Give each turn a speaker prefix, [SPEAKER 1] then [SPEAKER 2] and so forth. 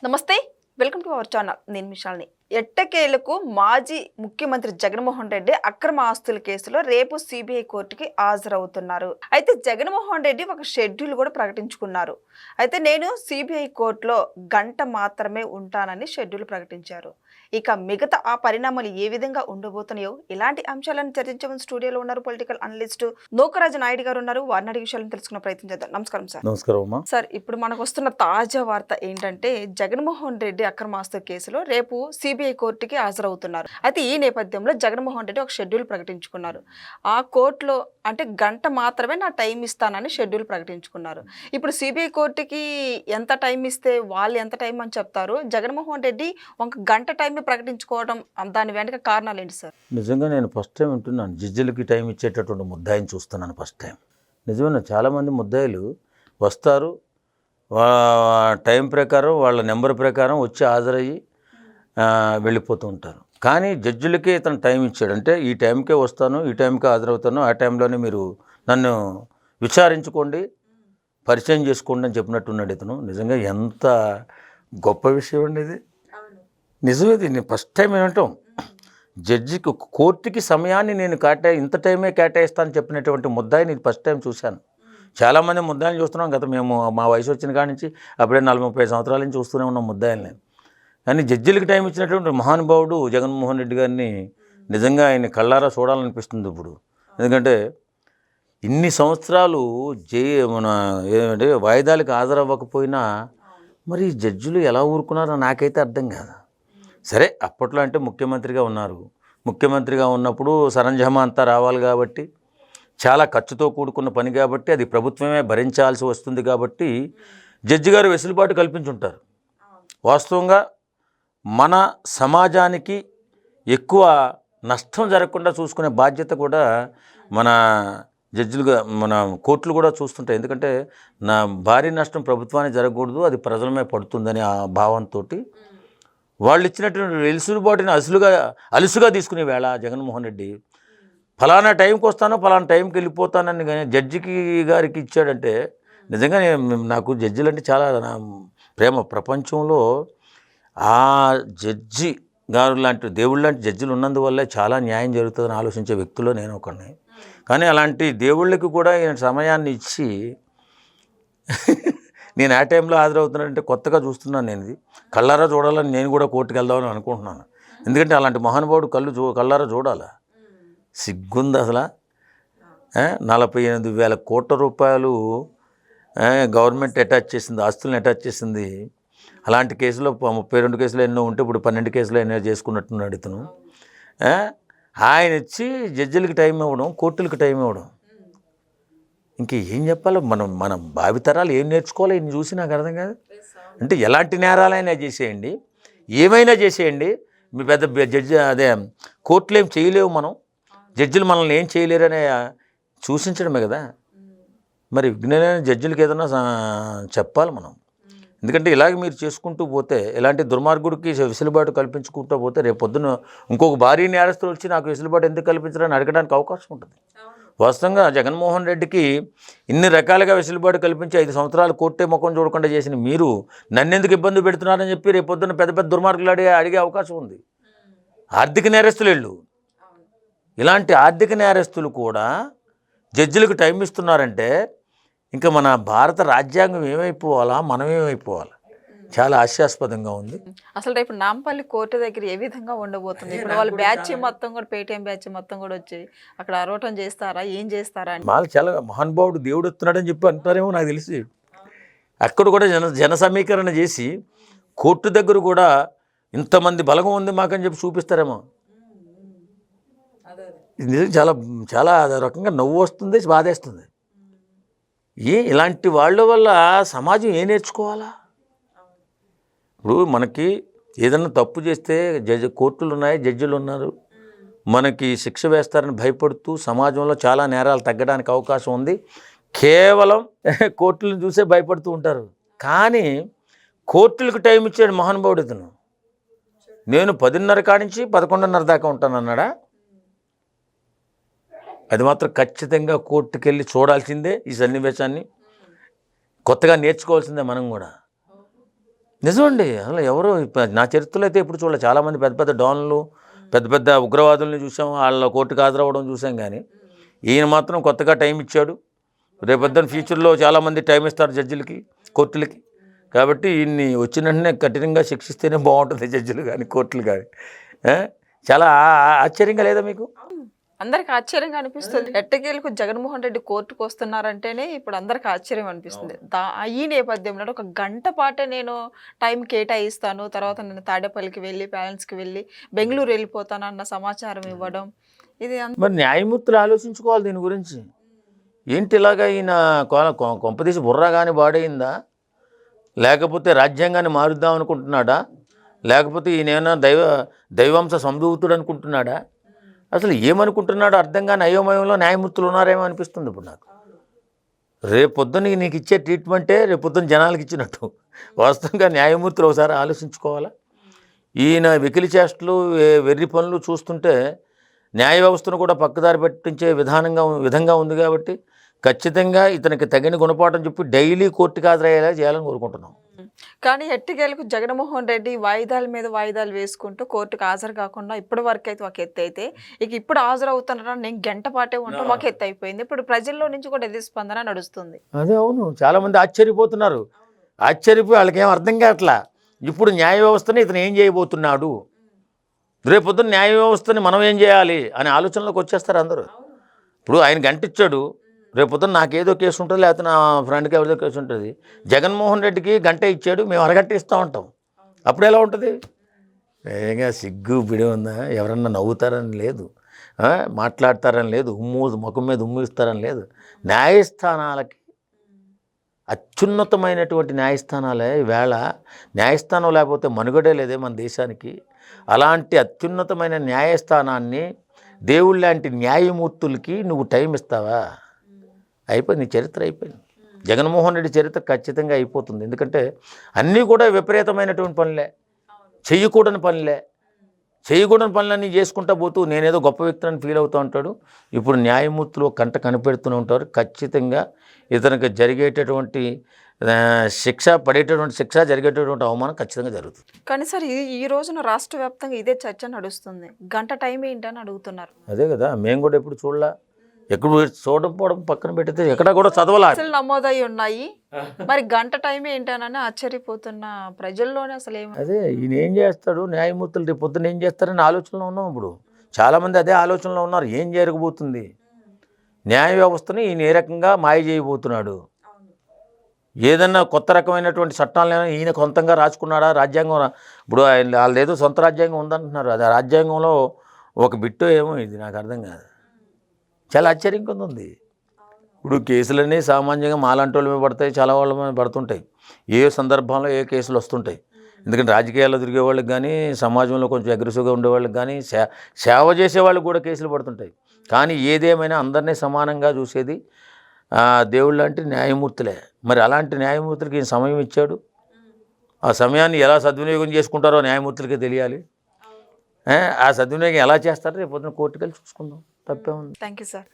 [SPEAKER 1] నమస్తే, welcome to our channel. నేను మిషాల్ని. ఎట్టకేలకు మాజీ ముఖ్యమంత్రి జగన్మోహన్ రెడ్డి అక్రమ ఆస్తుల కేసులో రేపు సిబిఐ కోర్టుకి హాజరవుతున్నారు. అయితే జగన్మోహన్ రెడ్డి ఒక షెడ్యూల్ కూడా ప్రకటించుకున్నారు. అయితే నేను సిబిఐ కోర్టులో గంట మాత్రమే ఉంటానని షెడ్యూల్ ప్రకటించారు. ఇక మిగతా ఆ పరిణామాలు ఏ విధంగా ఉండబోతున్నాయో ఇలాంటి అంశాలను చర్చించమని స్టూడియోలో ఉన్నారు పొలిటికల్ అనలిస్ట్ నూకరాజు నాయుడు గారు ఉన్నారు. వారిని అడిగే విషయాలను తెలుసుకునే ప్రయత్నం చేద్దాం. నమస్కారం సార్.
[SPEAKER 2] నమస్కారం
[SPEAKER 1] సార్, ఇప్పుడు మనకు వస్తున్న తాజా వార్త ఏంటంటే జగన్మోహన్ రెడ్డి అక్రమ ఆస్తుల కేసులో రేపు సిబిఐ కోర్టుకి హాజరవుతున్నారు. అయితే ఈ నేపథ్యంలో జగన్మోహన్ రెడ్డి ఒక షెడ్యూల్ ప్రకటించుకున్నారు. ఆ కోర్టులో అంటే గంట మాత్రమే నా టైం ఇస్తానని షెడ్యూల్ ప్రకటించుకున్నారు. ఇప్పుడు సిబిఐ కోర్టుకి ఎంత టైం ఇస్తే వాళ్ళు ఎంత టైం అని చెప్తారు, జగన్మోహన్ రెడ్డి ఒక గంట టైం ప్రకటించుకోవడం దాని వెనక కారణాలు ఏంటి సార్?
[SPEAKER 2] నిజంగా నేను ఫస్ట్ టైం వింటున్నాను. జడ్జిలకి టైం ఇచ్చేటటువంటి ముద్దాయిని చూస్తున్నాను ఫస్ట్ టైం. నిజమైన చాలామంది ముద్దాయిలు వస్తారు, టైం ప్రకారం వాళ్ళ నెంబర్ ప్రకారం వచ్చి హాజరయ్యి వెళ్ళిపోతూ ఉంటారు. కానీ జడ్జిలకే ఇతను టైం ఇచ్చాడు. అంటే ఈ టైంకే వస్తాను, ఈ టైంకే హాజరవుతాను, ఆ టైంలోనే మీరు నన్ను విచారించుకోండి, పరిచయం చేసుకోండి అని చెప్పినట్టున్నాడు ఇతను. నిజంగా ఎంత గొప్ప విషయం అండి ఇది. నిజమే, నేను ఫస్ట్ టైం ఏమంటాం, జడ్జికి కోర్టుకి సమయాన్ని నేను ఇంత టైమే కేటాయిస్తానని చెప్పినటువంటి ముద్దాయిని ఫస్ట్ టైం చూశాను. చాలామంది ముద్దాయిని చూస్తున్నాం. గత మేము మా వయసు వచ్చిన కాడి నుంచి అప్పుడే 40-30 సంవత్సరాల నుంచి చూస్తూనే ఉన్నాం ముద్దాయిల్ని. కానీ జడ్జిలకి టైం ఇచ్చినటువంటి మహానుభావుడు జగన్మోహన్ రెడ్డి గారిని నిజంగా ఆయన కళ్ళారా చూడాలనిపిస్తుంది ఇప్పుడు. ఎందుకంటే ఇన్ని సంవత్సరాలు మన ఏమంటే వాయిదాలకు హాజరవ్వకపోయినా మరి జడ్జిలు ఎలా ఊరుకున్నారో నాకైతే అర్థం కాదు. సరే, అప్పట్లో అంటే ముఖ్యమంత్రిగా ఉన్నారు. ముఖ్యమంత్రిగా ఉన్నప్పుడు సరంజామా అంతా రావాలి కాబట్టి, చాలా ఖర్చుతో కూడుకున్న పని కాబట్టి, అది ప్రభుత్వమే భరించాల్సి వస్తుంది కాబట్టి జడ్జి గారు వెసులుబాటు కల్పించుంటారు. వాస్తవంగా మన సమాజానికి ఎక్కువ నష్టం జరగకుండా చూసుకునే బాధ్యత కూడా మన జడ్జిలుగా మన కోర్టులు కూడా చూస్తుంటాయి. ఎందుకంటే నా భారీ నష్టం ప్రభుత్వానికి జరగకూడదు, అది ప్రజల మీద పడుతుందని ఆ భావంతో వాళ్ళు ఇచ్చినటువంటి వెసులుబాటుని అలుసుగా తీసుకునే వేళ జగన్మోహన్ రెడ్డి ఫలానా టైంకి వస్తానో ఫలానా టైంకి వెళ్ళిపోతానని కానీ జడ్జికి గారికి ఇచ్చాడంటే నిజంగా నాకు జడ్జిలు అంటే చాలా ప్రేమ. ప్రపంచంలో ఆ జడ్జి గారు లాంటి దేవుళ్ళు లాంటి జడ్జిలు ఉన్నందువల్లే చాలా న్యాయం జరుగుతుందని ఆలోచించే వ్యక్తుల్లో నేను ఒకడిని. కానీ అలాంటి దేవుళ్ళకి కూడా ఈయన సమయాన్ని ఇచ్చి నేను ఆ టైంలో హాజరవుతున్నానంటే కొత్తగా చూస్తున్నాను. నేను ఇది కళ్ళారా చూడాలని నేను కూడా కోర్టుకు వెళ్దామని అనుకుంటున్నాను. ఎందుకంటే అలాంటి మహానుభావుడు కళ్ళారా చూడాలా? సిగ్గుంది అసలు. 48,000 కోట్ల రూపాయలు గవర్నమెంట్ అటాచ్ చేసింది, ఆస్తులను అటాచ్ చేసింది. అలాంటి కేసులో 32 కేసులు ఎన్నో ఉంటే ఇప్పుడు 12 కేసులు ఎన్నో చేసుకున్నట్టున్నాడు ఇతను. ఆయన ఇచ్చి జడ్జిలకి టైం ఇవ్వడం, కోర్టులకి టైం ఇవ్వడం, ఇంకేం చెప్పాలో. మనం భావితరాలు ఏం నేర్చుకోవాలో ఈయన చూసి నాకు అర్థం కాదు. అంటే ఎలాంటి నేరాలైనా చేసేయండి, ఏమైనా చేసేయండి, మీ పెద్ద జడ్జి అదే కోర్టులు ఏం చేయలేవు, మనం జడ్జిలు మనల్ని ఏం చేయలేరనే సూచించడమే కదా. మరి విజ్ఞానమైన జడ్జిలకి ఏదైనా చెప్పాలి మనం. ఎందుకంటే ఇలాగ మీరు చేసుకుంటూ పోతే, ఇలాంటి దుర్మార్గుడికి వెసులుబాటు కల్పించుకుంటూ పోతే రేపు పొద్దున ఇంకొక భారీ నేరస్తులు వచ్చి నాకు వెసులుబాటు ఎందుకు కల్పించారని అడగడానికి అవకాశం ఉంటుంది. వాస్తవంగా జగన్మోహన్ రెడ్డికి ఇన్ని రకాలుగా వెసులుబాటు కల్పించి 5 సంవత్సరాలు కోర్టే ముఖం చూడకుండా చేసిన మీరు నన్నెందుకు ఇబ్బంది పెడుతున్నారని చెప్పి రేపు పొద్దున్న పెద్ద పెద్ద దుర్మార్గులు అడిగే అవకాశం ఉంది. ఆర్థిక నేరస్తులు వెళ్ళు, ఇలాంటి ఆర్థిక నేరస్తులు కూడా జడ్జిలకు టైం ఇస్తున్నారంటే ఇంకా మన భారత రాజ్యాంగం ఏమైపోవాలా, మనం ఏమైపోవాలా? చాలా హాస్యాస్పదంగా ఉంది.
[SPEAKER 1] అసలు రేపు నాంపల్లి కోర్టు దగ్గర ఏ విధంగా ఉండబోతుంది? ఇప్పుడు వాళ్ళు బ్యాచ్ మొత్తం కూడా పేటీఎం బ్యాచ్ మొత్తం కూడా వచ్చి అక్కడ అరోటం చేస్తారా, ఏం చేస్తారా అని
[SPEAKER 2] వాళ్ళు చాలా మహానుభావుడు దేవుడు వస్తున్నాడని చెప్పి అంటారేమో నాకు తెలిసి. అక్కడ కూడా జన సమీకరణ చేసి కోర్టు దగ్గర కూడా ఇంతమంది బలగం ఉంది మాకని చెప్పి చూపిస్తారేమో. ఇది చాలా చాలా రకంగా నవ్వు వస్తుంది, బాధేస్తుంది. ఇలాంటి వాళ్ళ వల్ల సమాజం ఏం నేర్చుకోవాలా? ఇప్పుడు మనకి ఏదన్నా తప్పు చేస్తే కోర్టులు ఉన్నాయి, జడ్జిలు ఉన్నారు, మనకి శిక్ష వేస్తారని భయపడుతూ సమాజంలో చాలా నేరాలు తగ్గడానికి అవకాశం ఉంది. కేవలం కోర్టులను చూసే భయపడుతూ ఉంటారు. కానీ కోర్టులకు టైం ఇచ్చాడు మహానుభావుడు ఇతను. నేను 10:30 కాడి నుంచి 11:30 దాకా ఉంటానన్నాడా? అది మాత్రం ఖచ్చితంగా కోర్టుకు వెళ్ళి చూడాల్సిందే. ఈ సన్నివేశాన్ని కొత్తగా నేర్చుకోవాల్సిందే మనం కూడా. నిజమండి. అసలు ఎవరు నా చరిత్రలో అయితే ఎప్పుడు చూడలేదు. చాలామంది పెద్ద పెద్ద డాన్లు, పెద్ద పెద్ద ఉగ్రవాదుల్ని చూసాం. వాళ్ళ కోర్టుకు హాజరవ్వడం చూసాం కానీ, ఈయన మాత్రం కొత్తగా టైం ఇచ్చాడు. రేపొద్దున ఫ్యూచర్లో చాలామంది టైం ఇస్తారు జడ్జిలకి, కోర్టులకి. కాబట్టి ఈయన్ని వచ్చిన వెంటనే కఠినంగా శిక్షిస్తేనే బాగుంటుంది జడ్జిలు కానీ, కోర్టులు కానీ. చాలా ఆశ్చర్యంగా లేదా మీకు?
[SPEAKER 1] అందరికి ఆశ్చర్యంగా అనిపిస్తుంది. ఎట్టకేలకు జగన్మోహన్ రెడ్డి కోర్టుకు వస్తున్నారంటేనే ఇప్పుడు అందరికి ఆశ్చర్యం అనిపిస్తుంది. ఈ నేపథ్యంలో ఒక గంట పాటే నేను టైం కేటాయిస్తాను, తర్వాత నేను తాడేపల్లికి వెళ్ళి పేరెంట్స్కి వెళ్ళి బెంగళూరు వెళ్ళిపోతాను అన్న సమాచారం ఇవ్వడం, ఇది
[SPEAKER 2] మరి న్యాయమూర్తులు ఆలోచించుకోవాలి దీని గురించి. ఏంటి ఇలాగా ఈయన కొంపదీసి బుర్రా కానీ బాడైందా, లేకపోతే రాజ్యాంగాన్ని మారుద్దాం అనుకుంటున్నాడా, లేకపోతే ఈయన ఏమైనా దైవాంశ సంభూతుడు అనుకుంటున్నాడా, అసలు ఏమనుకుంటున్నాడో అర్థం కాని అయోమయంలో న్యాయమూర్తులు ఉన్నారేమో అనిపిస్తుంది ఇప్పుడు నాకు. రేపొద్దున నీకు ఇచ్చే ట్రీట్మెంటే రేపొద్దున జనాలకు ఇచ్చినట్టు. వాస్తవంగా న్యాయమూర్తులు ఒకసారి ఆలోచించుకోవాలా. ఈయన వెకిలి చేష్టలు, వెర్రి పనులు చూస్తుంటే న్యాయ వ్యవస్థను కూడా పక్కదారి పట్టించే విధంగా ఉంది. కాబట్టి ఖచ్చితంగా ఇతనికి తగిన గుణపాఠం చెప్పి డైలీ కోర్టుకు హాజరయ్యేలా చేయాలని కోరుకుంటున్నాం.
[SPEAKER 1] కానీ ఎట్టికేలకు జగన్మోహన్ రెడ్డి వాయిదాల మీద వాయిదాలు వేసుకుంటూ కోర్టుకు హాజరు కాకుండా ఇప్పటి వరకు అయితే ఒక ఎత్తు అయితే, ఇక ఇప్పుడు హాజరు అవుతున్నారా నేను గంట పాటే ఉంటాం ఒక ఎత్తు అయిపోయింది. ఇప్పుడు ప్రజల్లో నుంచి కూడా ఎదురు స్పందన నడుస్తుంది.
[SPEAKER 2] అదే అవును, చాలామంది ఆశ్చర్యపోతున్నారు. ఆశ్చర్యపోయి వాళ్ళకేం అర్థం కావట్లా. ఇప్పుడు న్యాయ వ్యవస్థని ఇతను ఏం చేయబోతున్నాడు, రేపొద్దున న్యాయ వ్యవస్థని మనం ఏం చేయాలి అనే ఆలోచనలోకి వచ్చేస్తారు అందరూ. ఇప్పుడు ఆయన గంట ఇచ్చాడు, రేపొద్దున నాకేదో కేసు ఉంటుంది, లేకపోతే నా ఫ్రెండ్కి ఎవరిదో కేసు ఉంటుంది. జగన్మోహన్ రెడ్డికి గంట ఇచ్చాడు, మేము అరగంట ఇస్తూ ఉంటాం. అప్పుడు ఎలా ఉంటుంది? ఏగా సిగ్గు బిడి ఉందా? ఎవరన్నా నవ్వుతారని లేదు, మాట్లాడతారని లేదు, ముఖం మీద ఉమ్ము ఇస్తారని లేదు. న్యాయస్థానాలకి అత్యున్నతమైనటువంటి న్యాయస్థానాలే ఈవేళ. న్యాయస్థానం లేకపోతే మనుగడే లేదే మన దేశానికి. అలాంటి అత్యున్నతమైన న్యాయస్థానాన్ని దేవుళ్ళ లాంటి న్యాయమూర్తులకి నువ్వు టైం ఇస్తావా? అయిపోయింది, నీ చరిత్ర అయిపోయింది. జగన్మోహన్ రెడ్డి చరిత్ర ఖచ్చితంగా అయిపోతుంది. ఎందుకంటే అన్నీ కూడా విపరీతమైనటువంటి పనులే, చేయకూడని పనులన్నీ చేసుకుంటా పోతూ నేనేదో గొప్ప వ్యక్తిని ఫీల్ అవుతూ ఉంటాడు. ఇప్పుడు న్యాయమూర్తులు కంట కనిపెడుతూనే ఉంటారు. ఖచ్చితంగా ఇతనికి జరిగేటటువంటి పడేటటువంటి శిక్ష, జరిగేటటువంటి అవమానం ఖచ్చితంగా జరుగుతుంది.
[SPEAKER 1] కానీ సార్ ఈ రోజున రాష్ట్ర వ్యాప్తంగా ఇదే చర్చ నడుస్తుంది. గంట టైం ఏంటని అడుగుతున్నారు.
[SPEAKER 2] అదే కదా, మేము కూడా ఎప్పుడు చూడలా. ఎక్కడ చూడకపోవడం పక్కన పెడితే ఎక్కడ కూడా చదవలా,
[SPEAKER 1] అసలు నమోదై ఉన్నాయి. మరి గంట టైం ఏంటనని ఆశ్చర్యపోతున్న ప్రజల్లోనే అసలు ఏమి.
[SPEAKER 2] అదే ఈయన ఏం చేస్తాడు, న్యాయమూర్తులు రేపు పొద్దున్న ఏం చేస్తారని ఆలోచనలో ఉన్నాం. ఇప్పుడు చాలామంది అదే ఆలోచనలో ఉన్నారు. ఏం జరగబోతుంది, న్యాయ వ్యవస్థని ఈయన ఏ రకంగా మాయ చేయబోతున్నాడు, ఏదన్నా కొత్త రకమైనటువంటి చట్టాలను ఈయన సొంతంగా రాసుకున్నాడా, రాజ్యాంగం ఇప్పుడు వాళ్ళేదో సొంత రాజ్యాంగం ఉందంటున్నారు. అది ఆ రాజ్యాంగంలో ఒక బిట్టు ఏమో ఇది నాకు అర్థం కాదు. చాలా ఆశ్చర్యంగా ఉంది. ఇప్పుడు కేసులన్నీ సామాన్యంగా మాలాంటి వాళ్ళ మీద పడతాయి, చాలా వాళ్ళ మీద పడుతుంటాయి. ఏ సందర్భంలో ఏ కేసులు వస్తుంటాయి. ఎందుకంటే రాజకీయాల్లో తిరిగే వాళ్ళకి కానీ, సమాజంలో కొంచెం అగ్రెసివ్గా ఉండేవాళ్ళకి కానీ, సేవ చేసేవాళ్ళకి కూడా కేసులు పడుతుంటాయి. కానీ ఏదేమైనా అందరినీ సమానంగా చూసేది దేవుళ్ళు లాంటి న్యాయమూర్తులే. మరి అలాంటి న్యాయమూర్తులకి ఈయన సమయం ఇచ్చాడు. ఆ సమయాన్ని ఎలా సద్వినియోగం చేసుకుంటారో న్యాయమూర్తులకే తెలియాలి. ఆ సద్వినియోగం ఎలా చేస్తారో రేపు పొద్దున కోర్టుకు వెళ్ళి చూసుకుందాం, తప్పే ఉంది.
[SPEAKER 1] Thank you sir.